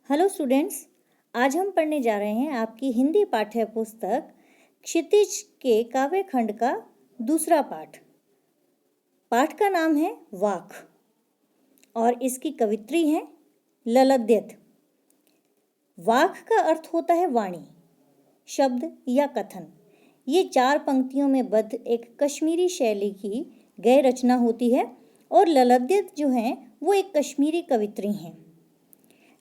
Hello students, आज हम पढ़ने जा रहे हैं आपकी हिंदी पाठ्य पुस्तक क्षितिज के काव्य खंड का दूसरा पाठ। पाठ का नाम है वाक और इसकी कवित्री है ललद्यत। वाक का अर्थ होता है वाणी, शब्द या कथन। ये 4 पंक्तियों में बद्ध एक कश्मीरी शैली की गद्य रचना होती है और ललद्यत जो हैं वो एक कश्मीरी कवित्री हैं।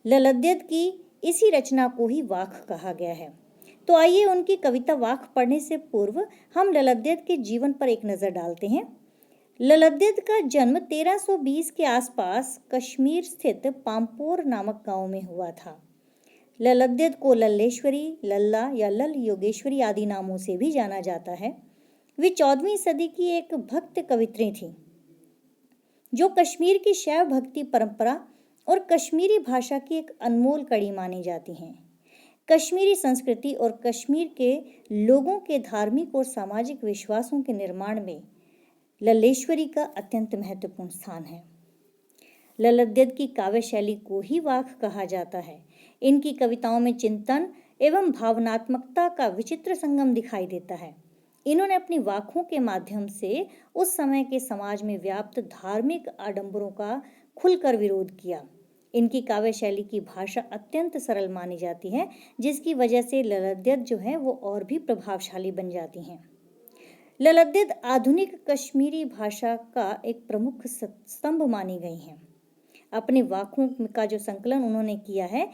ललद्यत की इसी रचना को ही वाक कहा गया है। तो आइए उनकी कविता वाक पढ़ने से पूर्व हम ललद्यत के जीवन पर एक नज़र डालते हैं। ललद्यत का जन्म 1320 के आसपास कश्मीर स्थित पामपोर नामक गांव में हुआ था। ललद्यत को लल्लेश्वरी, लल्ला या लल योगेश्वरी आदि नामों से भी जाना जाता है। वे 14वीं सदी की एक भक्त कवित्री थी जो कश्मीर की शैव भक्ति परंपरा और कश्मीरी भाषा की एक अनमोल कड़ी मानी जाती हैं। कश्मीरी संस्कृति और कश्मीर के लोगों के धार्मिक और सामाजिक विश्वासों के निर्माण में लल्लेश्वरी का अत्यंत महत्वपूर्ण स्थान है। ललद्यत की काव्य शैली को ही वाक कहा जाता है। इनकी कविताओं में चिंतन एवं भावनात्मकता का विचित्र संगम दिखाई देता है। इन्होंने अपनी वाकों के माध्यम से उस समय के समाज में व्याप्त धार्मिक आडंबरों का खुलकर विरोध किया। इनकी काव्य शैली की भाषा अत्यंत सरल मानी जाती है, जिसकी वजह से ललद्यत जो है वो और भी प्रभावशाली बन जाती हैं। ललद्यत आधुनिक कश्मीरी भाषा का एक प्रमुख स्तंभ मानी गई हैं। अपने वाकों का जो संकलन उन्होंने किया है,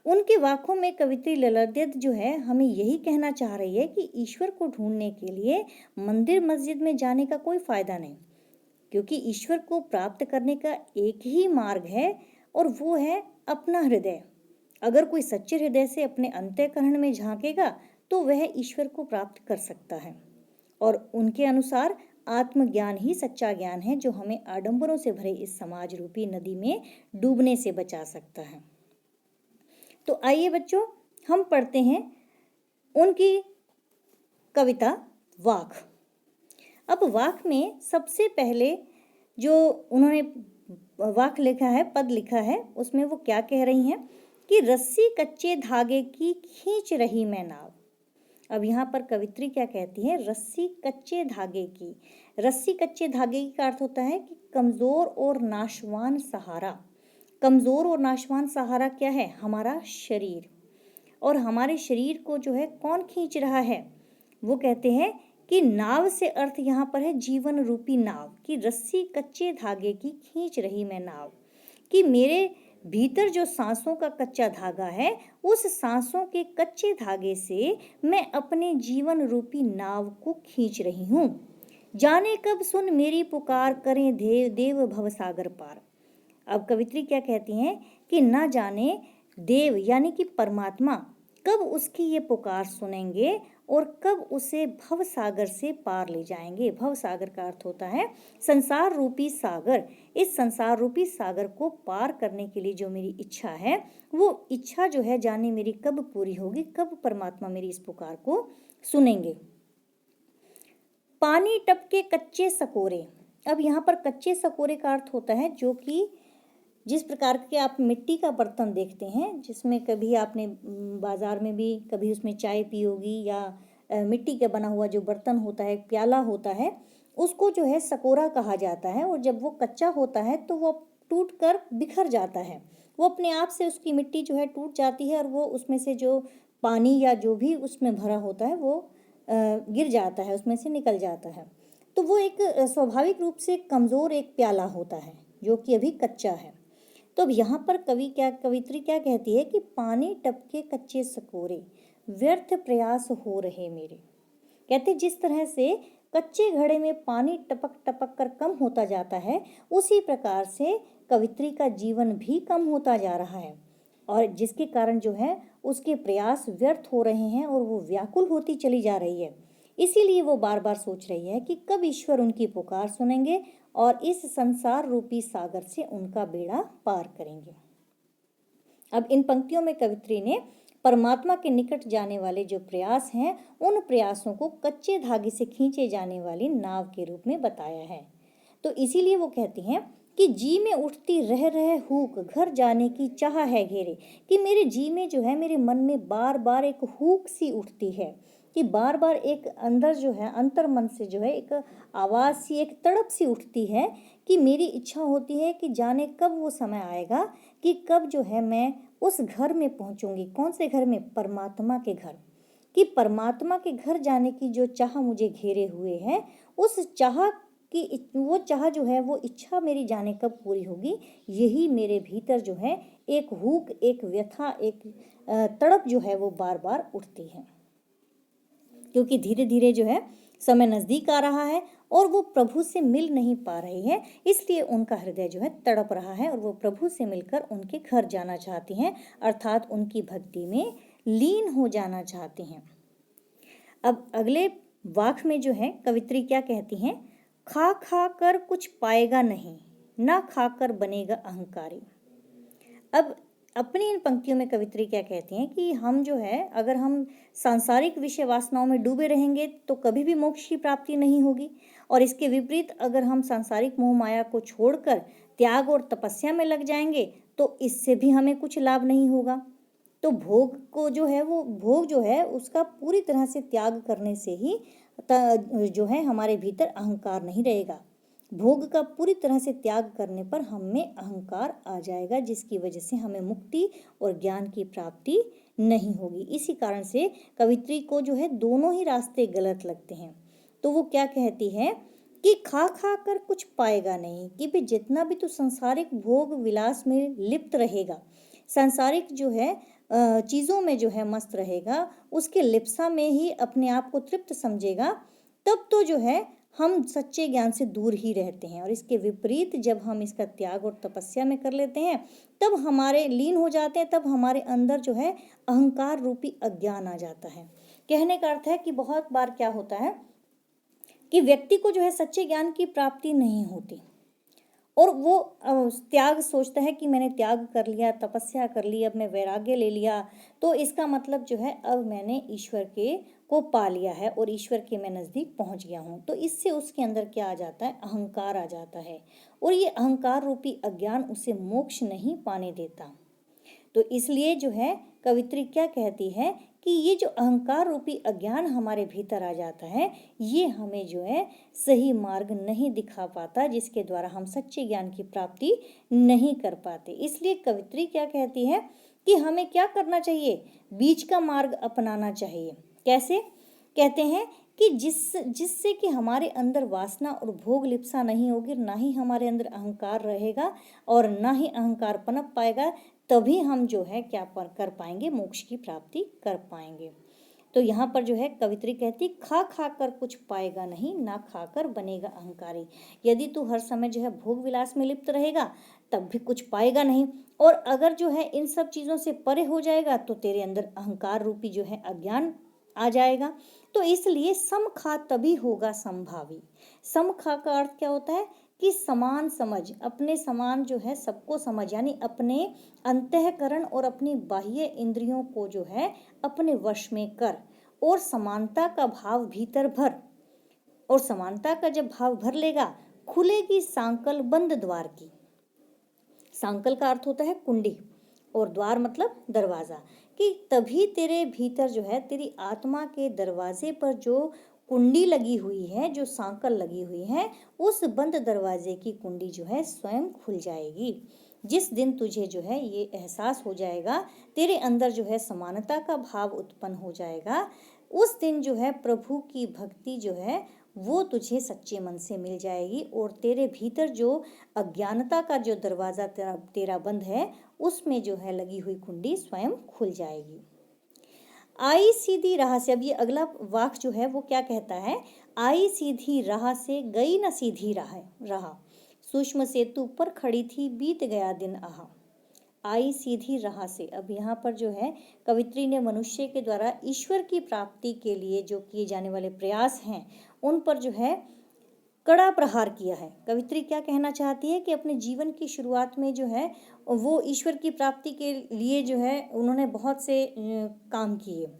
उनके वाकों में कवित्री ललद्यत जो है हमें यही कहना चाह रही है कि ईश्वर को ढूंढने के लिए मंदिर मस्जिद में जाने का कोई फायदा नहीं, क्योंकि ईश्वर को प्राप्त करने का एक ही मार्ग है और वो है अपना हृदय। अगर कोई सच्चे हृदय से अपने अंतःकरण में झांकेगा तो वह ईश्वर को प्राप्त कर सकता है। और उनके अनुसार आत्मज्ञान ही सच्चा ज्ञान है जो हमें आडंबरों से भरे इस समाज रूपी नदी में डूबने से बचा सकता है। तो आइए बच्चों, हम पढ़ते हैं उनकी कविता वाक। अब वाक में सबसे पहले जो उन्होंने वाक लिखा है, पद लिखा है, उसमें वो क्या कह रही हैं कि रस्सी कच्चे धागे की खींच रही मैं नाव। अब यहाँ पर कवित्री क्या कहती है, रस्सी कच्चे धागे की। रस्सी कच्चे धागे का अर्थ होता है कि कमजोर और नाशवान सहारा। कमजोर और नाशवान सहारा क्या है? हमारा शरीर। और हमारे शरीर को जो है कौन खींच रहा है? वो कहते हैं कि नाव से अर्थ यहाँ पर है जीवन रूपी नाव, कि रस्सी कच्चे धागे की खींच रही मैं नाव, कि मेरे भीतर जो सांसों का कच्चा धागा है, उस सांसों के कच्चे धागे से मैं अपने जीवन रूपी नाव को खींच रही हूँ। जाने कब सुन मेरी पुकार, करें देव देव भवसागर पार। अब कवित्री क्या कहती हैं कि ना जाने देव यानी कि परमात्मा कब उसकी ये पुकार सुनेंगे और कब उसे भव सागर से पार ले जाएंगे। भव सागर का अर्थ होता है संसार रूपी सागर। इस संसार रूपी सागर को पार करने के लिए जो मेरी इच्छा है, वो इच्छा जो है जाने मेरी कब पूरी होगी, कब परमात्मा मेरी इस पुकार को सुनेंगे। पानी टपके कच्चे सकोरे। अब यहाँ पर कच्चे सकोरे का अर्थ होता है जो कि जिस प्रकार के आप मिट्टी का बर्तन देखते हैं, जिसमें कभी आपने बाजार में भी कभी उसमें चाय पी होगी, या मिट्टी का बना हुआ जो बर्तन होता है, प्याला होता है, उसको जो है सकोरा कहा जाता है। और जब वो कच्चा होता है तो वो टूट कर बिखर जाता है, वो अपने आप से उसकी मिट्टी जो है टूट जाती है और वो उसमें से जो पानी या जो भी उसमें भरा होता है वो गिर जाता है, उसमें से निकल जाता है। तो वो एक स्वाभाविक रूप से कमज़ोर एक प्याला होता है जो कि अभी कच्चा है। तो अब यहाँ पर कवित्री क्या कहती है कि पानी टपके कच्चे सकोरे, व्यर्थ प्रयास हो रहे मेरे। कहते जिस तरह से कच्चे घड़े में पानी टपक टपक कर कम होता जाता है, उसी प्रकार से कवित्री का जीवन भी कम होता जा रहा है, और जिसके कारण जो है उसके प्रयास व्यर्थ हो रहे हैं और वो व्याकुल होती चली जा रही है। इसीलिए वो बार बार सोच रही है कि कब ईश्वर उनकी पुकार सुनेंगे और इस संसार रूपी सागर से उनका बेड़ा पार करेंगे। अब इन पंक्तियों में कवित्री ने परमात्मा के निकट जाने वाले जो प्रयास हैं, उन प्रयासों को कच्चे धागे से खींचे जाने वाली नाव के रूप में बताया है। तो इसीलिए वो कहती हैं कि जी में उठती रह रहे हुक, घर जाने की चाह है घेरे। कि मेरे जी में जो है, मेरे मन में बार बार एक हुक सी उठती है, कि बार बार एक अंदर जो है, अंतर मन से जो है एक आवाज़ सी, एक तड़प सी उठती है कि मेरी इच्छा होती है कि जाने कब वो समय आएगा कि कब जो है मैं उस घर में पहुंचूंगी। कौन से घर में? परमात्मा के घर। कि परमात्मा के घर जाने की जो चाह मुझे घेरे हुए है, उस चाह कि वो चाह जो है, वो इच्छा मेरी जाने कब पूरी होगी। यही मेरे भीतर जो है एक हुक, एक व्यथा, एक तड़प जो है वो बार बार उठती है, क्योंकि धीरे धीरे जो है समय नज़दीक आ रहा है और वो प्रभु से मिल नहीं पा रही है, इसलिए उनका हृदय जो है तड़प रहा है और वो प्रभु से मिलकर उनके घर जाना चाहती हैं, अर्थात उनकी भक्ति में लीन हो जाना चाहती हैं। अब अगले वाक्य में जो है कवित्री क्या कहती हैं? खा खा कर कुछ पाएगा नहीं, ना खाकर बनेगा अहंकारी। अब अपनी इन पंक्तियों में कवित्री क्या कहती हैं कि हम जो है, अगर हम सांसारिक विषय वासनाओं में डूबे रहेंगे तो कभी भी मोक्ष की प्राप्ति नहीं होगी, और इसके विपरीत अगर हम सांसारिक मोह माया को छोड़कर त्याग और तपस्या में लग जाएंगे तो इससे भी हमें कुछ लाभ नहीं होगा। तो भोग को जो है, वो भोग जो है उसका पूरी तरह से त्याग करने से ही जो है हमारे भीतर अहंकार नहीं रहेगा। भोग का पूरी तरह से त्याग करने पर हम में अहंकार आ जाएगा, जिसकी वजह से हमें मुक्ति और ज्ञान की प्राप्ति नहीं होगी। इसी कारण से कवित्री को जो है दोनों ही रास्ते गलत लगते हैं। तो वो क्या कहती है कि खा खा कर कुछ पाएगा नहीं, कि भी जितना भी तू संसारिक भोग विलास में लिप्त रहेगा, सांसारिक जो है चीज़ों में जो है मस्त रहेगा, उसके लिप्सा में ही अपने आप को तृप्त समझेगा, तब तो जो है हम सच्चे ज्ञान से दूर ही रहते हैं। और इसके विपरीत जब हम इसका त्याग और तपस्या में कर लेते हैं, तब हमारे लीन हो जाते हैं, तब हमारे अंदर जो है अहंकार रूपी अज्ञान आ जाता है। कहने का अर्थ है कि बहुत बार क्या होता है कि व्यक्ति को जो है सच्चे ज्ञान की प्राप्ति नहीं होती, और वो त्याग सोचता है कि मैंने त्याग कर लिया, तपस्या कर ली, अब मैं वैराग्य ले लिया, तो इसका मतलब जो है अब मैंने ईश्वर के को पा लिया है और ईश्वर के मैं नज़दीक पहुंच गया हूं। तो इससे उसके अंदर क्या आ जाता है? अहंकार आ जाता है, और ये अहंकार रूपी अज्ञान उसे मोक्ष नहीं पाने देता। तो इसलिए जो है कवित्री क्या कहती है कि ये जो अहंकार रूपी अज्ञान हमारे भीतर आ जाता है, ये हमें जो है सही मार्ग नहीं दिखा पाता, जिसके द्वारा हम सच्चे ज्ञान की प्राप्ति नहीं कर पाते। इसलिए कवित्री क्या कहती है कि हमें क्या करना चाहिए? बीच का मार्ग अपनाना चाहिए। कैसे? कहते हैं कि जिससे कि हमारे अंदर वासना और भोग लिप्सा नहीं होगी, ना ही हमारे अंदर अहंकार रहेगा और ना ही अहंकार पनप पाएगा, तभी हम जो है क्या कर पाएंगे? मोक्ष की प्राप्ति कर पाएंगे। तो यहाँ पर जो है कवित्री कहती, खा खा कर कुछ पाएगा नहीं, ना खाकर बनेगा अहंकारी। यदि तू हर समय जो है भोग विलास में लिप्त रहेगा तब भी कुछ पाएगा नहीं, और अगर जो है इन सब चीज़ों से परे हो जाएगा तो तेरे अंदर अहंकार रूपी जो है अज्ञान आ जाएगा। तो इसलिए समखा तभी होगा संभावी। समखा का अर्थ क्या होता है? कि समान समझ, अपने समान जो है सबको समझ, यानी अपने अंतःकरण और अपनी बाह्य इंद्रियों को जो है अपने वश में कर, और समानता का भाव भीतर भर। और समानता का जब भाव भर लेगा, खुलेगी सांकल बंद द्वार की। सांकल का अर्थ होता है कुंडी, और द्वार मतलब दरवाजा, कि तभी तेरे भीतर जो है तेरी आत्मा के दरवाजे पर जो कुंडी लगी हुई है, जो सांकल लगी हुई है, उस बंद दरवाजे की कुंडी जो है स्वयं खुल जाएगी। जिस दिन तुझे जो है ये एहसास हो जाएगा, तेरे अंदर जो है समानता का भाव उत्पन्न हो जाएगा, उस दिन जो है प्रभु की भक्ति जो है वो तुझे सच्चे मन से मिल जाएगी, और तेरे भीतर जो अज्ञानता का जो दरवाज़ा तेरा बंद है, उसमें जो है लगी हुई कुंडी स्वयं खुल जाएगी। आई सीधी राह से, अब ये अगला वाक्य जो है वो क्या कहता है? आई सीधी राह से गई न सीधी राह, सूक्ष्म सेतु पर खड़ी थी बीत गया दिन आहा। आई सीधी राह से, अब यहाँ पर जो है कवित्री ने मनुष्य के द्वारा ईश्वर की प्राप्ति के लिए जो किए जाने वाले प्रयास हैं, उन पर जो है कड़ा प्रहार किया है। कवित्री क्या कहना चाहती है कि अपने जीवन की शुरुआत में जो है वो ईश्वर की प्राप्ति के लिए जो है उन्होंने बहुत से काम किए,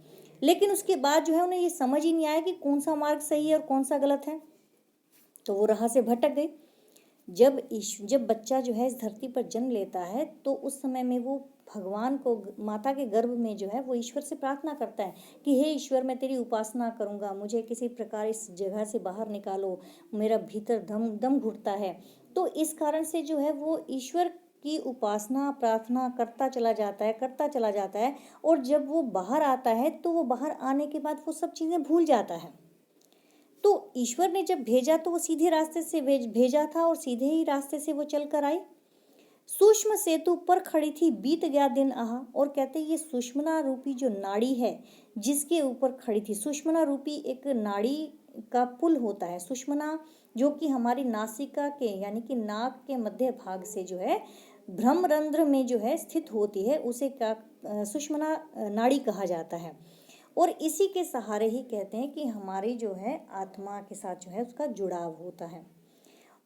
लेकिन उसके बाद जो है उन्हें ये समझ ही नहीं आया कि कौन सा मार्ग सही है और कौन सा गलत है, तो वो राह से भटक गई। जब बच्चा जो है इस धरती पर जन्म लेता है तो उस समय में वो भगवान को, माता के गर्भ में जो है वो ईश्वर से प्रार्थना करता है कि हे ईश्वर, मैं तेरी उपासना करूँगा, मुझे किसी प्रकार इस जगह से बाहर निकालो, मेरा भीतर दम दम घुटता है। तो इस कारण से जो है वो ईश्वर की उपासना प्रार्थना करता चला जाता है और जब वो बाहर आता है तो वो बाहर आने के बाद वो सब चीज़ें भूल जाता है। तो ईश्वर ने जब भेजा तो वो सीधे रास्ते से भेजा था और सीधे ही रास्ते से वो चल कर आई। सूक्ष्म सेतु पर खड़ी थी, बीत गया दिन आहा। और कहते ये सुषमना रूपी जो नाड़ी है जिसके ऊपर खड़ी थी, सुषमना रूपी एक नाड़ी का पुल होता है। सुषमना जो कि हमारी नासिका के यानी कि नाक के मध्य भाग से जो है ब्रह्मरंध्र में जो है स्थित होती है, उसे क्या सुषमना नाड़ी कहा जाता है। और इसी के सहारे ही कहते हैं कि हमारी जो है आत्मा के साथ जो है उसका जुड़ाव होता है।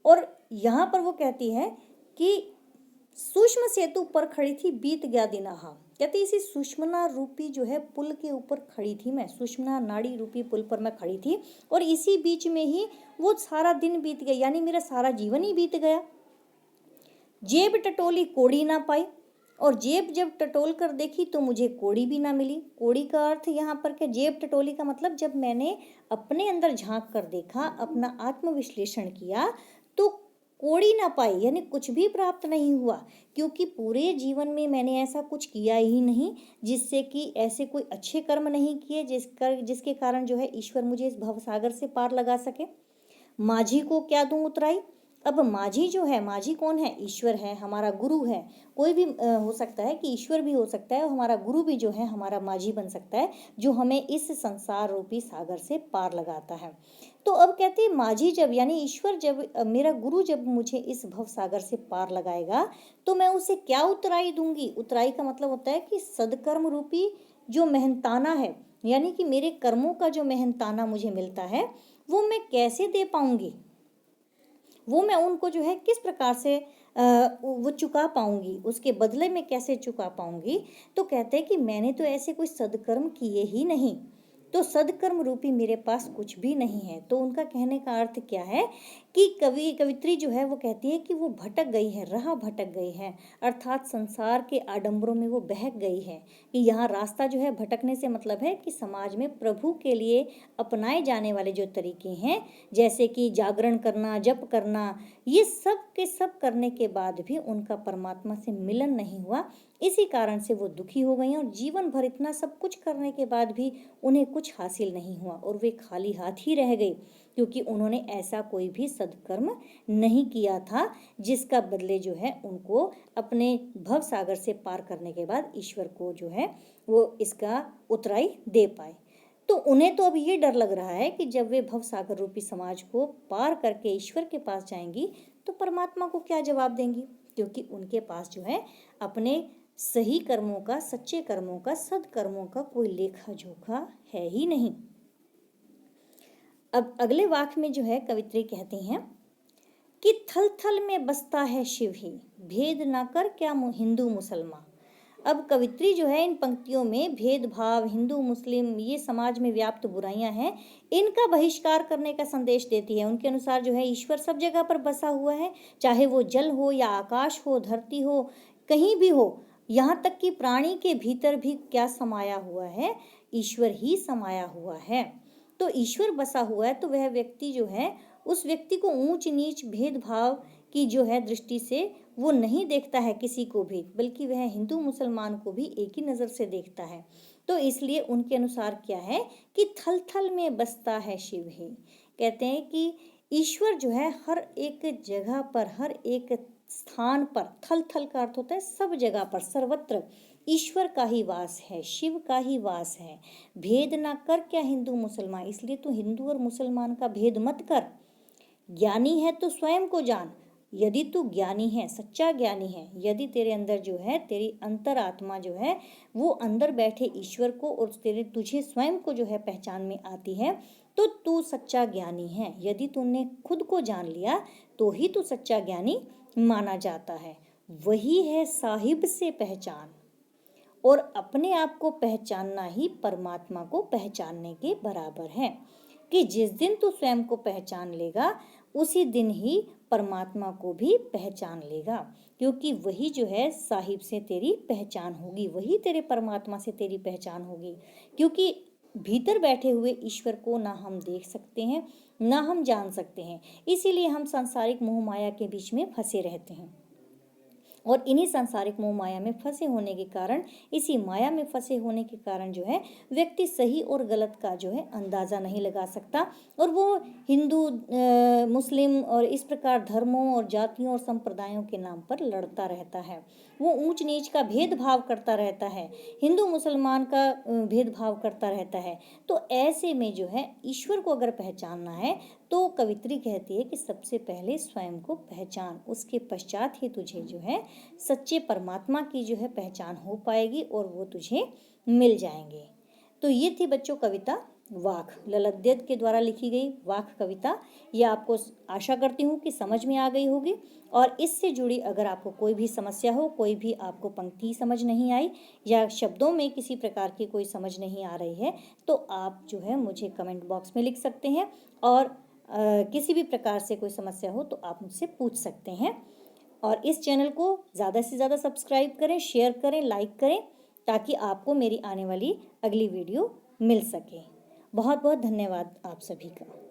और यहाँ पर वो कहती है कि सूक्ष्म सेतु पर खड़ी थी, बीत गया दिन आहा। कहते इसी सुषमना रूपी जो है पुल के ऊपर खड़ी थी मैं, सुषमना नाड़ी रूपी पुल पर मैं खड़ी थी और इसी बीच में ही वो सारा दिन बीत गया, यानी मेरा सारा जीवन ही बीत गया। जेब टटोली कोड़ी ना पाई, और जेब जब टटोल कर देखी तो मुझे कोड़ी भी ना मिली। कोड़ी का अर्थ यहाँ पर क्या, जेब टटोली का मतलब जब मैंने अपने अंदर झांक कर देखा, अपना आत्मविश्लेषण किया तो कोड़ी ना पाई, यानी कुछ भी प्राप्त नहीं हुआ, क्योंकि पूरे जीवन में मैंने ऐसा कुछ किया ही नहीं जिससे कि ऐसे कोई अच्छे कर्म नहीं किए जिसके कारण जो है ईश्वर मुझे इस भवसागर से पार लगा सके। माझी को क्या दूं उतराई। अब माझी जो है, माझी कौन है, ईश्वर है, हमारा गुरु है। कोई भी हो सकता है कि ईश्वर भी हो सकता है और हमारा गुरु भी जो है हमारा माझी बन सकता है, जो हमें इस संसार रूपी सागर से पार लगाता है। तो अब कहते हैं माझी जब, यानी ईश्वर जब, मेरा गुरु जब मुझे इस भव सागर से पार लगाएगा तो मैं उसे क्या उतराई दूंगी। उतराई का मतलब होता है कि सदकर्म रूपी जो मेहनताना है, यानी कि मेरे कर्मों का जो मेहनताना मुझे मिलता है वो मैं कैसे दे पाऊंगी, वो मैं उनको जो है किस प्रकार से वो चुका पाऊंगी, उसके बदले में कैसे चुका पाऊंगी। तो कहते हैं कि मैंने तो ऐसे कोई सदकर्म किए ही नहीं, तो सदकर्म रूपी मेरे पास कुछ भी नहीं है। तो उनका कहने का अर्थ क्या है कि कवित्री जो है वो कहती है कि वो भटक गई है, राह भटक गई है, अर्थात संसार के आडंबरों में वो बहक गई है। कि यहाँ रास्ता जो है भटकने से मतलब है कि समाज में प्रभु के लिए अपनाए जाने वाले जो तरीके हैं, जैसे कि जागरण करना, जप करना, ये सब के सब करने के बाद भी उनका परमात्मा से मिलन नहीं हुआ। इसी कारण से वो दुखी हो गई और जीवन भर इतना सब कुछ करने के बाद भी उन्हें कुछ हासिल नहीं हुआ और वे खाली हाथ ही रह गई, क्योंकि उन्होंने ऐसा कोई भी सदकर्म नहीं किया था जिसका बदले जो है उनको अपने भव सागर से पार करने के बाद ईश्वर को जो है वो इसका उतराई दे पाए। तो उन्हें तो अब ये डर लग रहा है कि जब वे भव सागर रूपी समाज को पार करके ईश्वर के पास जाएंगी तो परमात्मा को क्या जवाब देंगी, क्योंकि उनके पास जो है अपने सही कर्मों का, सच्चे कर्मों का, सदकर्मों का कोई लेखा जोखा है ही नहीं। अब अगले वाक्य में जो है कवित्री कहती हैं कि थल थल में बसता है शिव ही, भेद ना कर क्या हिंदू मुसलमान। अब कवित्री जो है इन पंक्तियों में भेदभाव, हिंदू मुस्लिम, ये समाज में व्याप्त बुराइयां हैं, इनका बहिष्कार करने का संदेश देती है। उनके अनुसार जो है ईश्वर सब जगह पर बसा हुआ है, चाहे वो जल हो या आकाश हो, धरती हो, कहीं भी हो। यहाँ तक कि प्राणी के भीतर भी क्या समाया हुआ है, ईश्वर ही समाया हुआ है। तो ईश्वर बसा हुआ है तो वह व्यक्ति जो है, उस व्यक्ति को ऊंच नीच भेदभाव की जो है दृष्टि से वो नहीं देखता है किसी को भी, बल्कि वह हिंदू मुसलमान को भी एक ही नज़र से देखता है। तो इसलिए उनके अनुसार क्या है कि थल थल में बसता है शिव ही। कहते हैं कि ईश्वर जो है हर एक जगह पर, हर एक स्थान पर, थल थल का अर्थ होता है सब जगह पर, सर्वत्र ईश्वर का ही वास है, शिव का ही वास है। भेद ना कर क्या हिंदू मुसलमान, इसलिए तू हिंदू और मुसलमान का भेद मत कर। ज्ञानी है तो स्वयं को जान। यदि तू ज्ञानी है, सच्चा ज्ञानी है, यदि तेरे अंदर जो है, तेरी अंतरात्मा जो है वो अंदर बैठे ईश्वर को और तुझे स्वयं को जो है पहचान में आती है, तो तू सच्चा ज्ञानी है। यदि तूने खुद को जान लिया तो ही तू सच्चा ज्ञानी माना जाता है। वही है साहिब से पहचान, और अपने आप को पहचानना ही परमात्मा को पहचानने के बराबर है। कि जिस दिन तू स्वयं को पहचान लेगा उसी दिन ही परमात्मा को भी पहचान लेगा, क्योंकि वही जो है साहिब से तेरी पहचान होगी, वही तेरे परमात्मा से तेरी पहचान होगी। क्योंकि भीतर बैठे ईश्वर ईश्वर को ना हम देख सकते हैं ना हम जान सकते हैं, इसीलिए हम सांसारिक मोह माया के बीच में फंसे रहते हैं। और इन्हीं सांसारिक मोह माया में फंसे होने के कारण, इसी माया में फंसे होने के कारण जो है व्यक्ति सही और गलत का जो है अंदाज़ा नहीं लगा सकता, और वो हिंदू मुस्लिम और इस प्रकार धर्मों और जातियों और संप्रदायों के नाम पर लड़ता रहता है। वो ऊंच नीच का भेदभाव करता रहता है, हिंदू मुसलमान का भेदभाव करता रहता है। तो ऐसे में जो है ईश्वर को अगर पहचानना है तो कवित्री कहती है कि सबसे पहले स्वयं को पहचान, उसके पश्चात ही तुझे जो है सच्चे परमात्मा की जो है पहचान हो पाएगी और वो तुझे मिल जाएंगे। तो ये थी बच्चों कविता वाक, ललित दत्त के द्वारा लिखी गई वाक कविता। ये आपको आशा करती हूँ कि समझ में आ गई होगी, और इससे जुड़ी अगर आपको कोई भी समस्या हो, कोई भी आपको पंक्ति समझ नहीं आई या शब्दों में किसी प्रकार की कोई समझ नहीं आ रही है, तो आप जो है मुझे कमेंट बॉक्स में लिख सकते हैं, और किसी भी प्रकार से कोई समस्या हो तो आप मुझसे पूछ सकते हैं। और इस चैनल को ज़्यादा से ज़्यादा सब्सक्राइब करें, शेयर करें, लाइक करें, ताकि आपको मेरी आने वाली अगली वीडियो मिल सके। बहुत बहुत धन्यवाद आप सभी का।